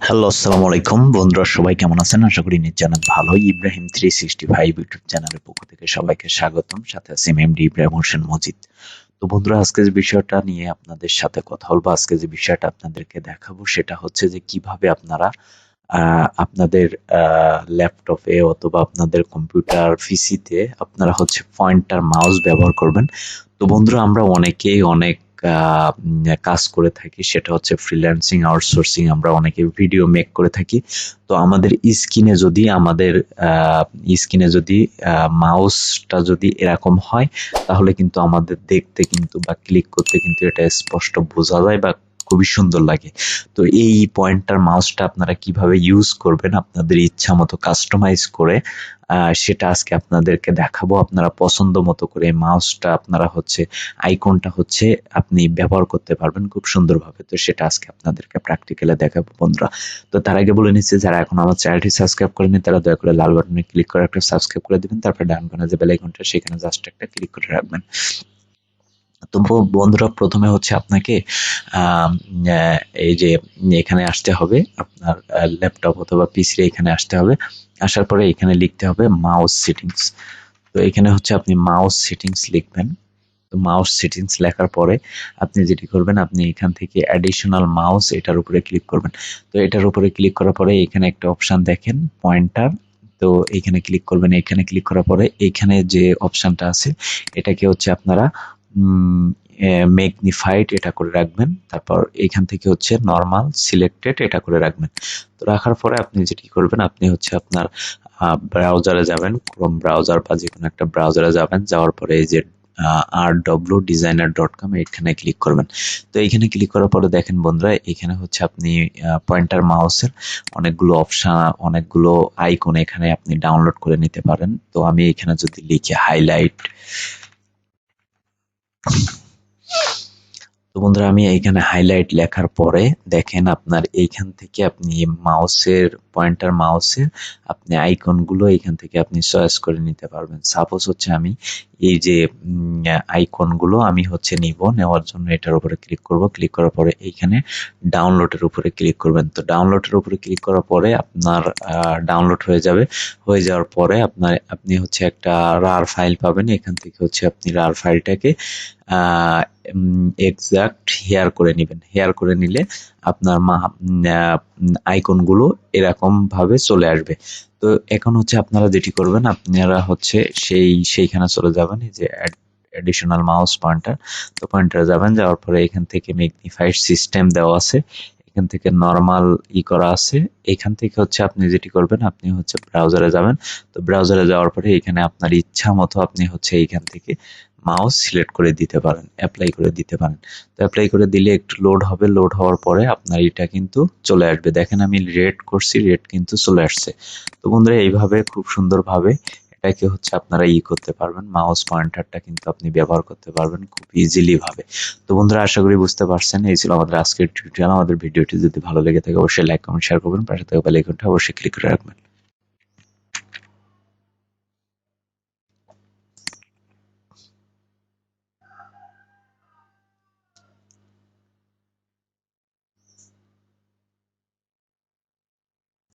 Hello, আসসালামু আলাইকুম বন্ধুরা, সবাই কেমন আছেন? আশা করি নির্জানাত ভালোই। ইব্রাহিম 365 ইউটিউব চ্যানেলের পক্ষ থেকে সবাইকে স্বাগতম। সাথে আছি এমডি ইব্রাহিম হোসেন মজিদ। তো বন্ধুরা, আজকে যে বিষয়টা নিয়ে আপনাদের সাথে কথা বলবো, আজকে যে বিষয়টা আপনাদেরকে দেখাবো সেটা হচ্ছে যে কিভাবে আপনারা আপনাদের ল্যাপটপে অথবা আপনাদের কম্পিউটার পিসিতে আপনারা হচ্ছে পয়েন্টার মাউস ব্যবহার করবেন। তো বন্ধুরা, আমরা অনেকেই অনেক কাজ করে থাকি, সেটা হচ্ছে ফ্রিল্যান্সিং, আউটসোর্সিং। আমরা অনেকে ভিডিও মেক করে থাকি। তো আমাদের স্ক্রিনে যদি মাউসটা যদি এরকম হয়, তাহলে কিন্তু আমাদের দেখতে কিন্তু বা ক্লিক করতে কিন্তু এটা স্পষ্ট বোঝা যায় বা খুবই সুন্দর লাগে। তো এই পয়েন্টার মাউসটা আপনারা কিভাবে ইউজ করবেন আপনাদের ইচ্ছা মতো কাস্টমাইজ করে, সেটা আজকে আপনাদেরকে দেখাবো। আপনারা পছন্দ মতো করে এই মাউসটা আপনারা হচ্ছে আইকনটা হচ্ছে আপনি ব্যবহার করতে পারবেন খুব সুন্দরভাবে। তো সেটা আজকে আপনাদেরকে প্র্যাকটিক্যালে দেখাবো বন্ধুরা। তো তার আগে বলে নিচ্ছি, যারা এখন আমার চ্যানেলটি সাবস্ক্রাইব করেনি তারা দয়া করে লাল বাটনে ক্লিক করে একটা সাবস্ক্রাইব করে দিবেন। তারপর ডান কোণে যে বেল আইকনটা সেখানে জাস্ট একটা ক্লিক করে রাখবেন। তো বন্ধুরা, প্রথমে হচ্ছে আপনাকে আম, এই যে এখানে আসতে হবে, আপনার ল্যাপটপ অথবা পিসি এখানে আসতে হবে। আসার পরে এখানে লিখতে হবে মাউস সেটিংস। তো এখানে হচ্ছে আপনি মাউস সেটিংস লিখবেন। তো মাউস সেটিংস লেখার পরে আপনি যেটি করবেন, আপনি এখান থেকে অ্যাডিশনাল মাউস এটার উপরে ক্লিক করবেন। তো এটার উপরে ক্লিক করার পরে এখানে একটা অপশন দেখেন, পয়েন্টার। তো এখানে ক্লিক করবেন। এখানে ক্লিক করার পরে এখানে যে অপশনটা আছে এটাকে হচ্ছে আপনারা ম্যাগনিফাইড এটা করে রাখবেন। তারপর এখান থেকে হচ্ছে নরমাল সিলেক্টেড এটা করে রাখবেন। তো রাখার পরে আপনি যেটি করবেন, আপনি হচ্ছে আপনার ব্রাউজারে যাবেন, ক্রোম ব্রাউজার বা যে কোনো একটা ব্রাউজারে যাবেন। যাওয়ার পরে এই যে rwdesigner.com এখানে ক্লিক করবেন। তো এইখানে ক্লিক করার পরে দেখেন বন্ধুরা, এখানে হচ্ছে আপনি পয়েন্টার মাউসের অনেকগুলো অপশন, অনেকগুলো আইকন এখানে আপনি ডাউনলোড করে নিতে পারেন। তো আমি এখানে যদি লিখি হাইলাইট, তো বন্ধুরা আমি এইখানে হাইলাইট লেখার পরে দেখেন আপনার এইখান থেকে আপনি পয়েন্টার মাউসের আপনি আইকনগুলো এইখান থেকে আপনি চয়েস করে নিতে পারবেন। সাপোজ হচ্ছে আমি এই যে আইকনগুলো আমি হচ্ছে নেওয়ার জন্য এটার উপরে ক্লিক করব। ক্লিক করার পরে এইখানে ডাউনলোডের উপরে ক্লিক করবেন। তো ডাউনলোডের উপরে ক্লিক করার পরে আপনার ডাউনলোড হয়ে যাবে। হয়ে যাওয়ার পরে আপনি হচ্ছে একটা রার ফাইল পাবেন। এখান থেকে হচ্ছে আপনি রার ফাইলটাকে এক্সাক্ট হেয়ার করে নেবেন। হেয়ার করে নিলে আপনার আইকনগুলো এরকম ভাবে চলে আসবে। তো এখন হচ্ছে আপনারা যেটি করবেন, আপনারা হচ্ছে সেইখানে চলে যাবেন, এই যে অ্যাডিশনাল মাউস পয়েন্টার। তো পয়েন্টারে যাবেন, যাওয়ার পরে এখান থেকে ম্যাগনিফাইড সিস্টেম দেওয়া আছে, এখান থেকে নরমাল করা আছে। এখান থেকে হচ্ছে আপনি যেটি করবেন, আপনি হচ্ছে ব্রাউজারে যাবেন। তো ব্রাউজারে যাওয়ার পরে এখানে আপনার ইচ্ছা মতো আপনি হচ্ছে এইখান থেকে মাউস সিলেক্ট করে দিতে পারেন, অ্যাপ্লাই করে দিতে পারেন। তো অ্যাপ্লাই করে দিলে একটু লোড হবে। লোড হওয়ার পরে আপনার এটা কিন্তু চলে আসবে। দেখেন আমি রেড করছি, রেড কিন্তু চলে আসছে। তো বন্ধুরা, এইভাবে খুব সুন্দরভাবে এটাকে হচ্ছে আপনারা করতে পারবেন। মাউস পয়েন্টারটা কিন্তু আপনি ব্যবহার করতে পারবেন খুব ইজিলি ভাবে। তো বন্ধুরা, আশা করি বুঝতে পারছেন। এই ছিল আমাদের আজকের টিউটোরিয়াল। আমাদের ভিডিওটি যদি ভালো লেগে থাকে অবশ্যই লাইক, কমেন্ট, শেয়ার করবেন। পাশে থাকা বেল আইকনটা অবশ্যই ক্লিক করে রাখবেন।